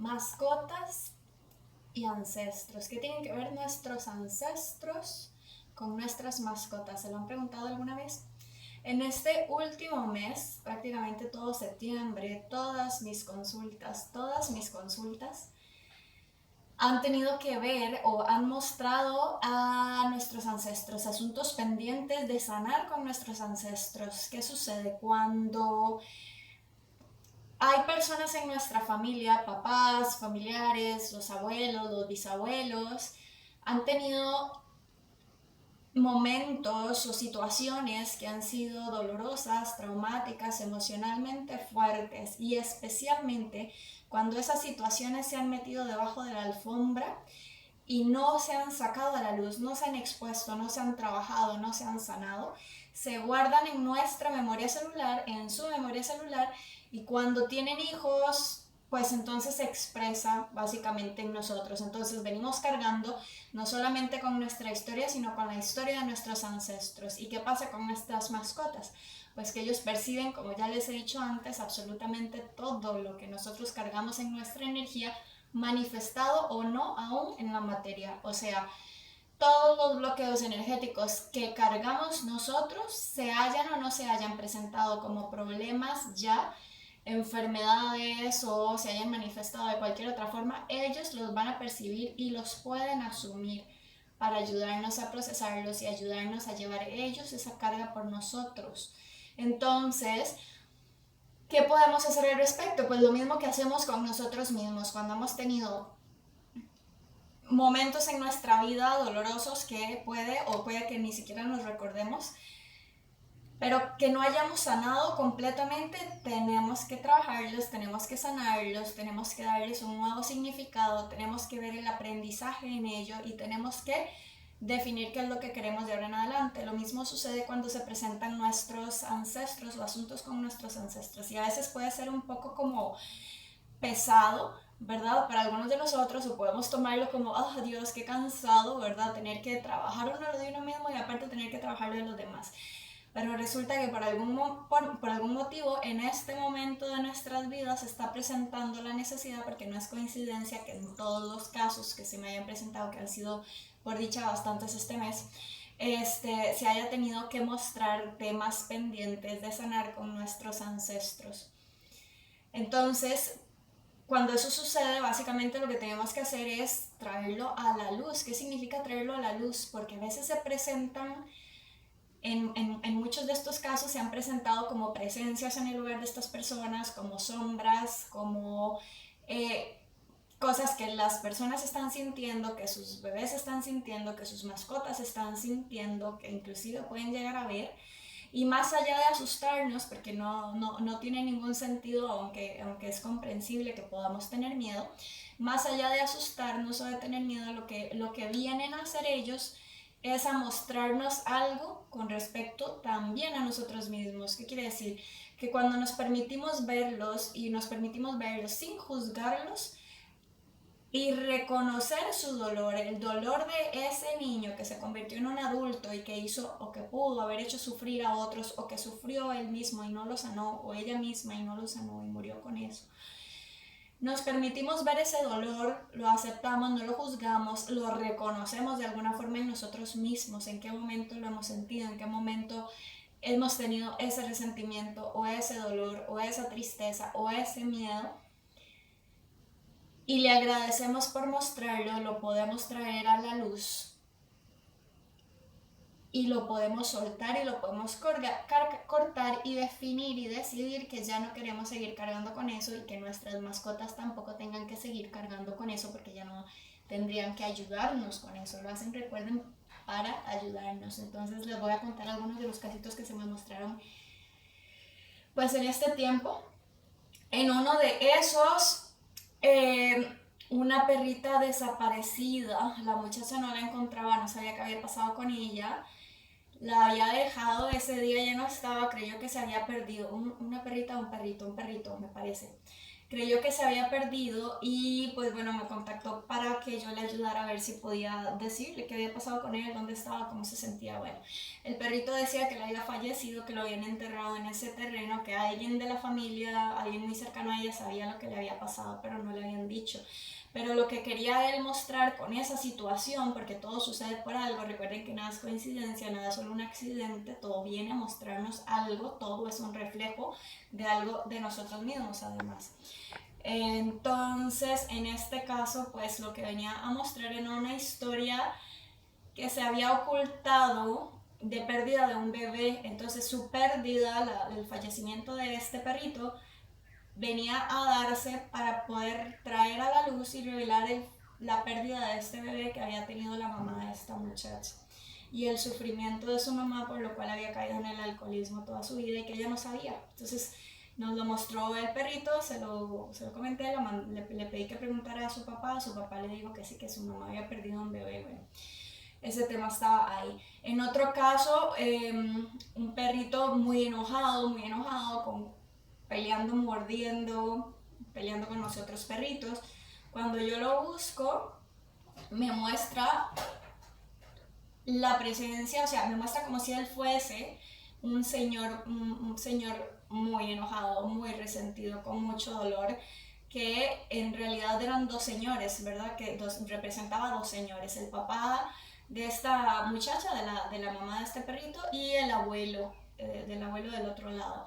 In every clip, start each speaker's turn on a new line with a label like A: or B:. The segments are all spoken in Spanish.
A: mascotas y ancestros. ¿Qué tienen que ver nuestros ancestros con nuestras mascotas? ¿Se lo han preguntado alguna vez? En este último mes, prácticamente todo septiembre, todas mis consultas han tenido que ver o han mostrado a nuestros ancestros, asuntos pendientes de sanar con nuestros ancestros. ¿Qué sucede cuando hay personas en nuestra familia, papás, familiares, los abuelos, los bisabuelos, han tenido momentos o situaciones que han sido dolorosas, traumáticas, emocionalmente fuertes, y especialmente cuando esas situaciones se han metido debajo de la alfombra y no se han sacado a la luz, no se han expuesto, no se han trabajado, no se han sanado, se guardan en nuestra memoria celular, en su memoria celular, y cuando tienen hijos, pues entonces se expresa básicamente en nosotros. Entonces venimos cargando no solamente con nuestra historia, sino con la historia de nuestros ancestros. ¿Y qué pasa con nuestras mascotas? Pues que ellos perciben, como ya les he dicho antes, absolutamente todo lo que nosotros cargamos en nuestra energía, manifestado o no aún en la materia. O sea, todos los bloqueos energéticos que cargamos nosotros, se hayan o no se hayan presentado como problemas ya, enfermedades, o se hayan manifestado de cualquier otra forma, ellos los van a percibir y los pueden asumir para ayudarnos a procesarlos y ayudarnos a llevar ellos esa carga por nosotros. Entonces, ¿qué podemos hacer al respecto? Pues lo mismo que hacemos con nosotros mismos cuando hemos tenido momentos en nuestra vida dolorosos que puede que ni siquiera nos recordemos, pero que no hayamos sanado completamente. Tenemos que trabajarlos, tenemos que sanarlos, tenemos que darles un nuevo significado, tenemos que ver el aprendizaje en ello y tenemos que definir qué es lo que queremos de ahora en adelante. Lo mismo sucede cuando se presentan nuestros ancestros o asuntos con nuestros ancestros, y a veces puede ser un poco como pesado, ¿verdad? Para algunos de nosotros, o podemos tomarlo como, oh Dios, qué cansado, ¿verdad? Tener que trabajar uno de uno mismo y aparte tener que trabajar de los demás. Pero resulta que por algún motivo en este momento de nuestras vidas se está presentando la necesidad, porque no es coincidencia que en todos los casos que se me hayan presentado, que han sido por dicha bastantes este mes, se haya tenido que mostrar temas pendientes de sanar con nuestros ancestros. Entonces, cuando eso sucede, básicamente lo que tenemos que hacer es traerlo a la luz. ¿Qué significa traerlo a la luz? Porque a veces se presentan, en muchos de estos casos se han presentado como presencias en el lugar de estas personas, como sombras, como eh, cosas que las personas están sintiendo, que sus bebés están sintiendo, que sus mascotas están sintiendo, que inclusive pueden llegar a ver. Y más allá de asustarnos, porque no tiene ningún sentido, aunque es comprensible que podamos tener miedo, más allá de asustarnos o de tener miedo, lo que vienen a hacer ellos es a mostrarnos algo con respecto también a nosotros mismos. ¿Qué quiere decir? Que cuando nos permitimos verlos y nos permitimos verlos sin juzgarlos, y reconocer su dolor, el dolor de ese niño que se convirtió en un adulto y que hizo o que pudo haber hecho sufrir a otros, o que sufrió él mismo y no lo sanó, o ella misma y no lo sanó y murió con eso. Nos permitimos ver ese dolor, lo aceptamos, no lo juzgamos, lo reconocemos de alguna forma en nosotros mismos, en qué momento lo hemos sentido, en qué momento hemos tenido ese resentimiento o ese dolor o esa tristeza o ese miedo, y le agradecemos por mostrarlo. Lo podemos traer a la luz y lo podemos soltar y lo podemos cortar y definir y decidir que ya no queremos seguir cargando con eso, y que nuestras mascotas tampoco tengan que seguir cargando con eso, porque ya no tendrían que ayudarnos con eso. Lo hacen, recuerden, para ayudarnos. Entonces les voy a contar algunos de los casitos que se me mostraron pues en este tiempo. En uno de esos, una perrita desaparecida, la muchacha no la encontraba, no sabía qué había pasado con ella, la había dejado ese día, ya no estaba, creyó que se había perdido, una perrita, un perrito me parece, creyó que se había perdido y pues bueno, me contactó para que yo le ayudara a ver si podía decirle qué había pasado con él, dónde estaba, cómo se sentía. Bueno, el perrito decía que él había fallecido, que lo habían enterrado en ese terreno, que alguien de la familia, alguien muy cercano a ella sabía lo que le había pasado, pero no le habían dicho. Pero lo que quería él mostrar con esa situación, porque todo sucede por algo, recuerden que nada es coincidencia, nada es solo un accidente, todo viene a mostrarnos algo, todo es un reflejo de algo de nosotros mismos además. Entonces, en este caso, pues lo que venía a mostrar era una historia que se había ocultado de pérdida de un bebé. Entonces, su pérdida, el fallecimiento de este perrito, venía a darse para poder traer a la luz y revelar la pérdida de este bebé que había tenido la mamá de esta muchacha y el sufrimiento de su mamá por lo cual había caído en el alcoholismo toda su vida y que ella no sabía. Entonces nos lo mostró el perrito, se lo comenté, le pedí que preguntara a su papá le dijo que sí, que su mamá había perdido un bebé. Bueno, ese tema estaba ahí. En otro caso, un perrito muy enojado, peleando, mordiendo, peleando con los otros perritos. Cuando yo lo busco, me muestra la presencia, o sea, me muestra como si él fuese un señor muy enojado, muy resentido, con mucho dolor, que en realidad eran dos señores, ¿verdad? Que representaba dos señores, el papá de esta muchacha, de la mamá de este perrito, y el abuelo, del abuelo del otro lado.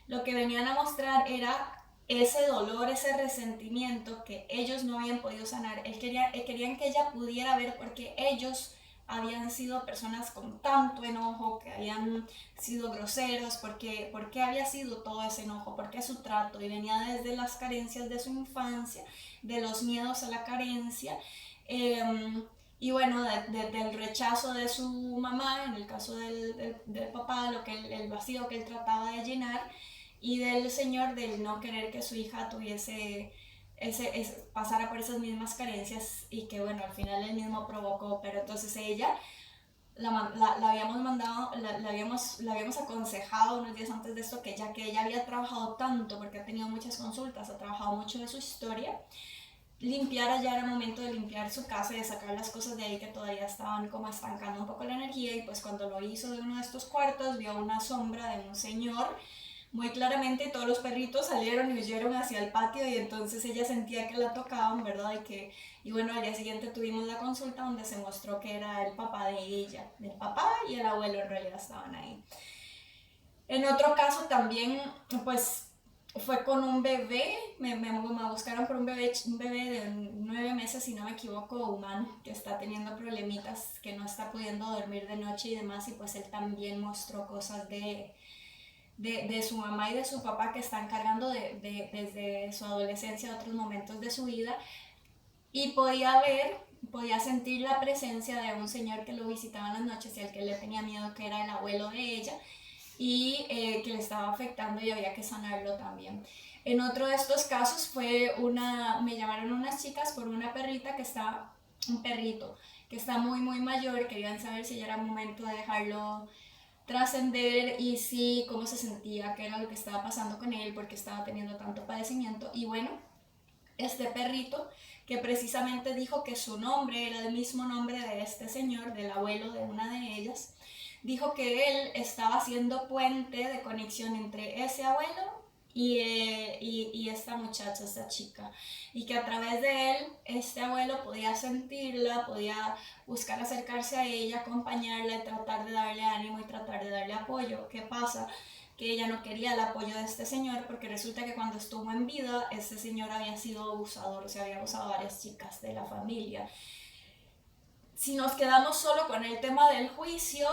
A: Lo que venían a mostrar era ese dolor, ese resentimiento que ellos no habían podido sanar. Querían que ella pudiera ver porque ellos habían sido personas con tanto enojo, que habían sido groseros, porque había sido todo ese enojo, porque su trato, y venía desde las carencias de su infancia, de los miedos a la carencia, y bueno, del rechazo de su mamá, en el caso del papá, el vacío que él trataba de llenar, y del señor del no querer que su hija tuviese pasara por esas mismas carencias y que bueno, al final él mismo provocó. Pero entonces ella la habíamos mandado, la habíamos aconsejado unos días antes de esto, que ya que ella había trabajado tanto, porque ha tenido muchas consultas, ha trabajado mucho de su historia, limpiara, ya era momento de limpiar su casa y de sacar las cosas de ahí que todavía estaban como estancando un poco la energía. Y pues cuando lo hizo de uno de estos cuartos, vio una sombra de un señor muy claramente, todos los perritos salieron y huyeron hacia el patio, y entonces ella sentía que la tocaban, ¿verdad? Y bueno, al día siguiente tuvimos la consulta donde se mostró que era el papá de ella, el papá y el abuelo en realidad estaban ahí. En otro caso también, pues fue con un bebé, me buscaron por un bebé de 9 meses, si no me equivoco, humano, que está teniendo problemitas, que no está pudiendo dormir de noche y demás, y pues él también mostró cosas de su mamá y de su papá que están cargando desde su adolescencia a otros momentos de su vida, y podía sentir la presencia de un señor que lo visitaba en las noches y al que le tenía miedo, que era el abuelo de ella, y que le estaba afectando y había que sanarlo también. En otro de estos casos me llamaron unas chicas por una perrita un perrito que está muy muy mayor, querían saber si ya era momento de dejarlo trascender y sí, cómo se sentía, qué era lo que estaba pasando con él, porque estaba teniendo tanto padecimiento. Y bueno, este perrito, que precisamente dijo que su nombre era el mismo nombre de este señor, del abuelo de una de ellas, dijo que él estaba haciendo puente de conexión entre ese abuelo y esta muchacha, esta chica, y que a través de él, este abuelo podía sentirla, podía buscar acercarse a ella, acompañarla y tratar de darle ánimo y tratar de darle apoyo. ¿Qué pasa? Que ella no quería el apoyo de este señor, porque resulta que cuando estuvo en vida, este señor había sido abusador, o sea, había abusado a varias chicas de la familia. Si nos quedamos solo con el tema del juicio,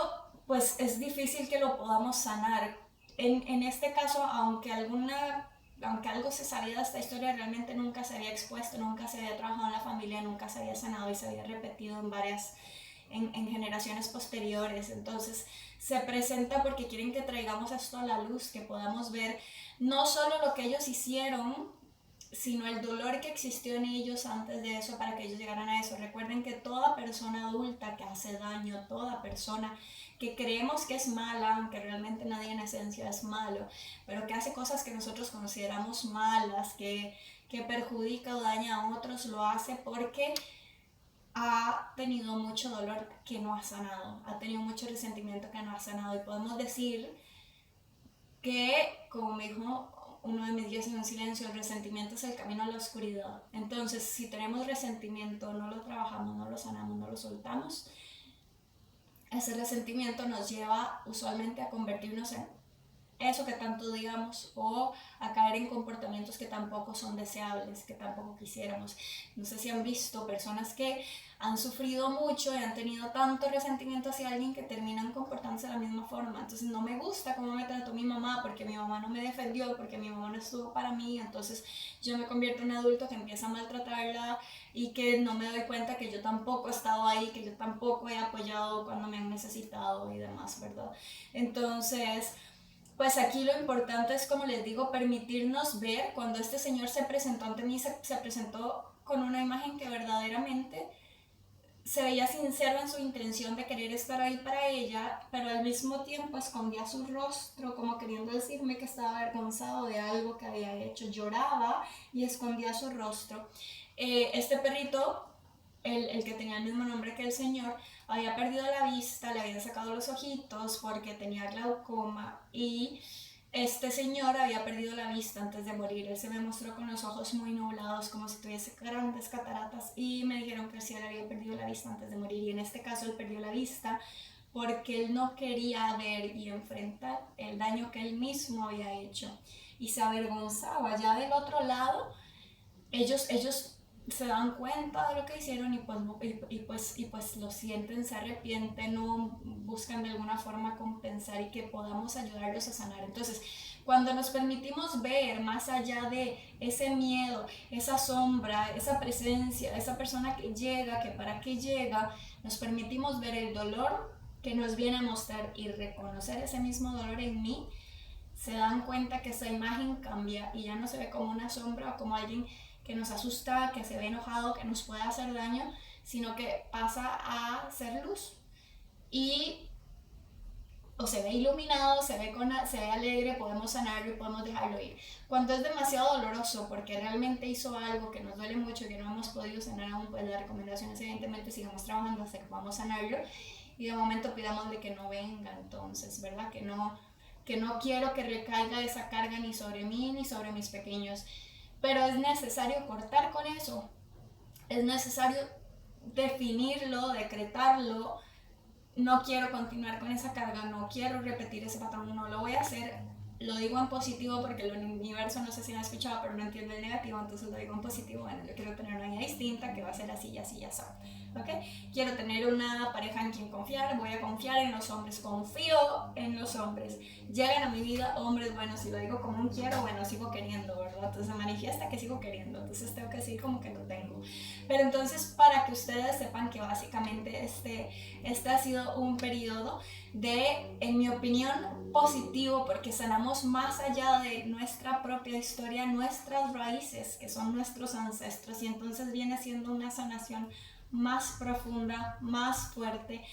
A: pues es difícil que lo podamos sanar. En este caso, aunque algo se sabía de esta historia, realmente nunca se había expuesto, nunca se había trabajado en la familia, nunca se había sanado y se había repetido en generaciones posteriores. Entonces se presenta porque quieren que traigamos esto a la luz, que podamos ver no solo lo que ellos hicieron sino el dolor que existió en ellos antes de eso para que ellos llegaran a eso. Recuerden que toda persona adulta que hace daño, toda persona que creemos que es mala, aunque realmente nadie en esencia es malo, pero que hace cosas que nosotros consideramos malas, que perjudica o daña a otros, lo hace porque ha tenido mucho dolor que no ha sanado, ha tenido mucho resentimiento que no ha sanado. Y podemos decir que, como me dijo uno de mis guías en un silencio, el resentimiento es el camino a la oscuridad. Entonces, si tenemos resentimiento, no lo trabajamos, no lo sanamos, no lo soltamos, ese resentimiento nos lleva usualmente a convertirnos en eso que tanto digamos, o a caer en comportamientos que tampoco son deseables, que tampoco quisiéramos. No sé si han visto personas que han sufrido mucho y han tenido tanto resentimiento hacia alguien que terminan comportándose de la misma forma. Entonces no me gusta cómo me trató mi mamá porque mi mamá no me defendió, porque mi mamá no estuvo para mí, entonces yo me convierto en un adulto que empieza a maltratarla y que no me doy cuenta que yo tampoco he estado ahí, que yo tampoco he apoyado cuando me han necesitado y demás, ¿verdad? Entonces, pues aquí lo importante es, como les digo, permitirnos ver. Cuando este señor se presentó ante mí, se presentó con una imagen que verdaderamente se veía sincero en su intención de querer estar ahí para ella, pero al mismo tiempo escondía su rostro como queriendo decirme que estaba avergonzado de algo que había hecho. Lloraba y escondía su rostro. Este perrito, el que tenía el mismo nombre que el señor, había perdido la vista, le habían sacado los ojitos porque tenía glaucoma, y este señor había perdido la vista antes de morir. Él se me mostró con los ojos muy nublados, como si tuviese grandes cataratas, y me dijeron que sí, él había perdido la vista antes de morir. Y en este caso él perdió la vista porque él no quería ver y enfrentar el daño que él mismo había hecho, y se avergonzaba. Ya del otro lado, ellos se dan cuenta de lo que hicieron, y pues lo sienten, se arrepienten o buscan de alguna forma compensar, y que podamos ayudarlos a sanar. Entonces, cuando nos permitimos ver más allá de ese miedo, esa sombra, esa presencia, esa persona que llega, que para qué llega, nos permitimos ver el dolor que nos viene a mostrar y reconocer ese mismo dolor en mí, se dan cuenta que esa imagen cambia y ya no se ve como una sombra o como alguien que nos asusta, que se ve enojado, que nos puede hacer daño, sino que pasa a ser luz. Y o se ve iluminado, se ve alegre, podemos sanarlo y podemos dejarlo ir. Cuando es demasiado doloroso porque realmente hizo algo que nos duele mucho, que no hemos podido sanar aún, pues la recomendación es evidentemente sigamos trabajando hasta que podamos sanarlo, y de momento pidámosle que no venga entonces, ¿verdad? Que no quiero que recaiga esa carga ni sobre mí ni sobre mis pequeños. Pero es necesario cortar con eso, es necesario definirlo, decretarlo. No quiero continuar con esa carga, no quiero repetir ese patrón, no lo voy a hacer. Lo digo en positivo porque el universo, no sé si me ha escuchado, pero no entiende el negativo, entonces lo digo en positivo. Bueno, yo quiero tener una vida distinta que va a ser así y así y así, ¿ok? Quiero tener una pareja en quien confiar, voy a confiar en los hombres, confío en los hombres. Llegan a mi vida hombres buenos, y lo digo como un quiero, bueno, sigo queriendo, ¿verdad? Entonces se manifiesta que sigo queriendo, entonces tengo que decir como que lo tengo. Pero entonces, para que ustedes sepan que básicamente este ha sido un periodo de, en mi opinión, positivo, porque sanamos más allá de nuestra propia historia, nuestras raíces, que son nuestros ancestros, y entonces viene siendo una sanación más profunda, más fuerte.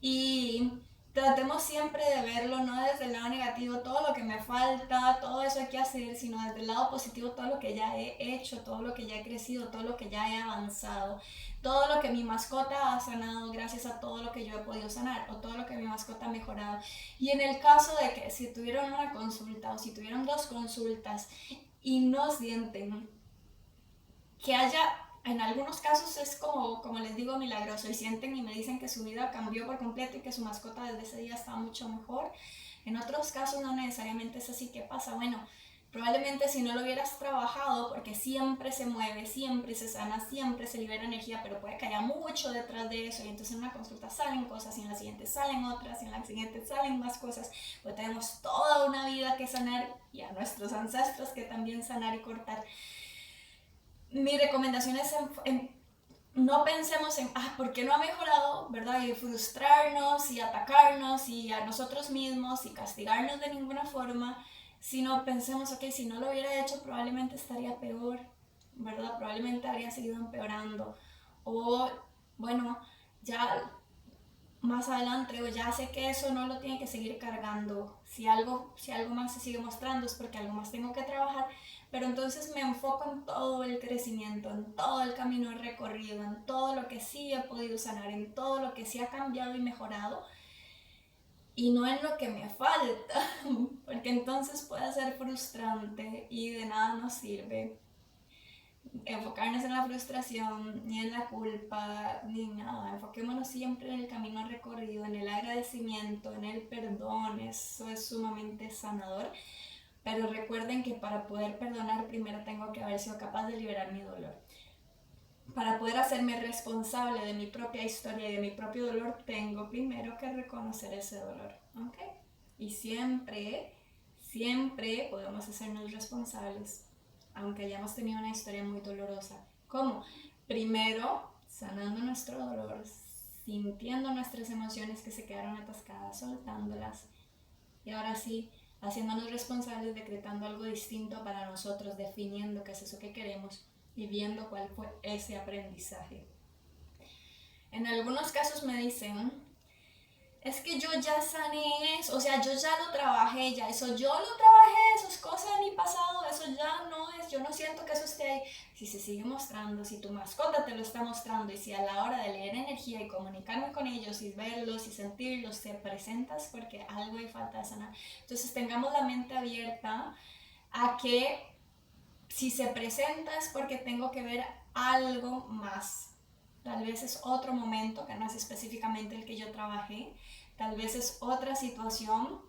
A: Y tratemos siempre de verlo no desde el lado negativo, todo lo que me falta, todo eso hay que hacer, sino desde el lado positivo, todo lo que ya he hecho, todo lo que ya he crecido, todo lo que ya he avanzado, todo lo que mi mascota ha sanado gracias a todo lo que yo he podido sanar, o todo lo que mi mascota ha mejorado. Y en el caso de que si tuvieron una consulta o si tuvieron 2 consultas y no sienten que haya, en algunos casos es como les digo, milagroso, y sienten y me dicen que su vida cambió por completo y que su mascota desde ese día está mucho mejor. En otros casos no necesariamente es así. ¿Qué pasa? Bueno, probablemente si no lo hubieras trabajado, porque siempre se mueve, siempre se sana, siempre se libera energía, pero puede que haya mucho detrás de eso, y entonces en una consulta salen cosas, y en la siguiente salen otras, y en la siguiente salen más cosas, pues tenemos toda una vida que sanar, y a nuestros ancestros que también sanar y cortar. Mi recomendación es no pensemos en, ¿por qué no ha mejorado? ¿Verdad? Y frustrarnos y atacarnos y a nosotros mismos y castigarnos de ninguna forma, sino pensemos, ok, si no lo hubiera hecho probablemente estaría peor. ¿verdad? Probablemente habría seguido empeorando. O, bueno, ya más adelante, o ya sé que eso no lo tiene que seguir cargando. Si algo más se sigue mostrando es porque algo más tengo que trabajar, pero entonces me enfoco en todo el crecimiento, en todo el camino recorrido, en todo lo que sí he podido sanar, en todo lo que sí ha cambiado y mejorado, y no en lo que me falta, porque entonces puede ser frustrante y de nada nos sirve enfocarnos en la frustración, ni en la culpa, ni nada. Enfoquémonos siempre en el camino recorrido, en el agradecimiento, en el perdón. Eso es sumamente sanador. Pero recuerden que para poder perdonar primero tengo que haber sido capaz de liberar mi dolor. Para poder hacerme responsable de mi propia historia y de mi propio dolor, tengo primero que reconocer ese dolor. ¿Ok? Y siempre podemos hacernos responsables, aunque hayamos tenido una historia muy dolorosa. ¿Cómo? Primero, sanando nuestro dolor, sintiendo nuestras emociones que se quedaron atascadas, soltándolas. Y ahora sí, haciéndonos responsables, decretando algo distinto para nosotros, definiendo qué es eso que queremos y viendo cuál fue ese aprendizaje. En algunos casos me dicen, es que yo ya sané eso, o sea, yo ya lo trabajé, ya eso, yo lo trabajé, eso es cosa de mi pasado, eso ya no es, yo no siento que eso esté ahí. Si se sigue mostrando, si tu mascota te lo está mostrando y si a la hora de leer energía y comunicarme con ellos y verlos y sentirlos te presentas porque algo hay falta de sanar. Entonces tengamos la mente abierta a que si se presenta es porque tengo que ver algo más. Tal vez es otro momento que no es específicamente el que yo trabajé. Tal vez es otra situación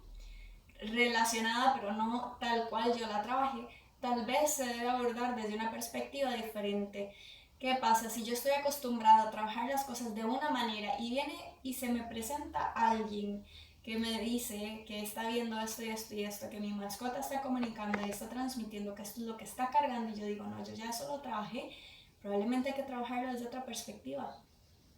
A: relacionada, pero no tal cual yo la trabajé. Tal vez se debe abordar desde una perspectiva diferente. ¿Qué pasa? Si yo estoy acostumbrada a trabajar las cosas de una manera y viene y se me presenta alguien que me dice que está viendo esto y esto y esto, que mi mascota está comunicando y está transmitiendo que esto es lo que está cargando, y yo digo, no, yo ya eso lo trabajé, probablemente hay que trabajarlo desde otra perspectiva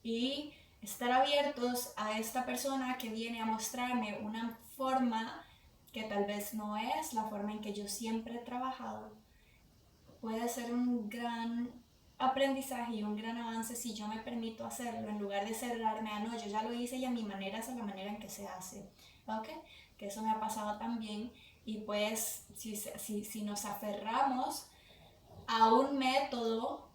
A: y estar abiertos a esta persona que viene a mostrarme una forma que tal vez no es la forma en que yo siempre he trabajado. Puede ser un gran aprendizaje y un gran avance si yo me permito hacerlo, en lugar de cerrarme a no, yo ya lo hice y a mi manera es la manera en que se hace. ¿Ok? Que eso me ha pasado también. Y pues si nos aferramos a un método,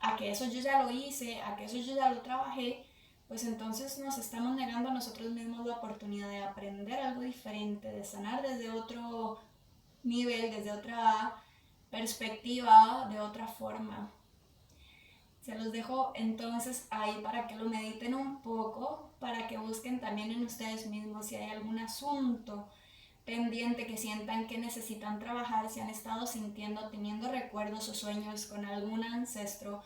A: a que eso yo ya lo hice, a que eso yo ya lo trabajé, pues entonces nos estamos negando a nosotros mismos la oportunidad de aprender algo diferente, de sanar desde otro nivel, desde otra perspectiva, de otra forma. Se los dejo entonces ahí para que lo mediten un poco, para que busquen también en ustedes mismos si hay algún asunto pendiente que sientan que necesitan trabajar, si han estado sintiendo, teniendo recuerdos o sueños con algún ancestro,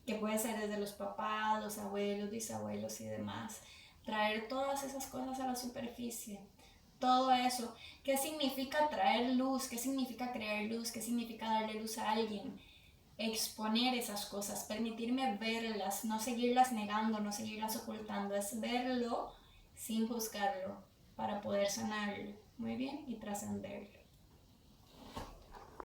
A: que puede ser desde los papás, los abuelos, bisabuelos y demás. Traer todas esas cosas a la superficie. Todo eso. ¿Qué significa traer luz? ¿Qué significa crear luz? ¿Qué significa darle luz a alguien? Exponer esas cosas, permitirme verlas, no seguirlas negando, no seguirlas ocultando, es verlo sin juzgarlo para poder sanarlo, muy bien, y trascenderlo.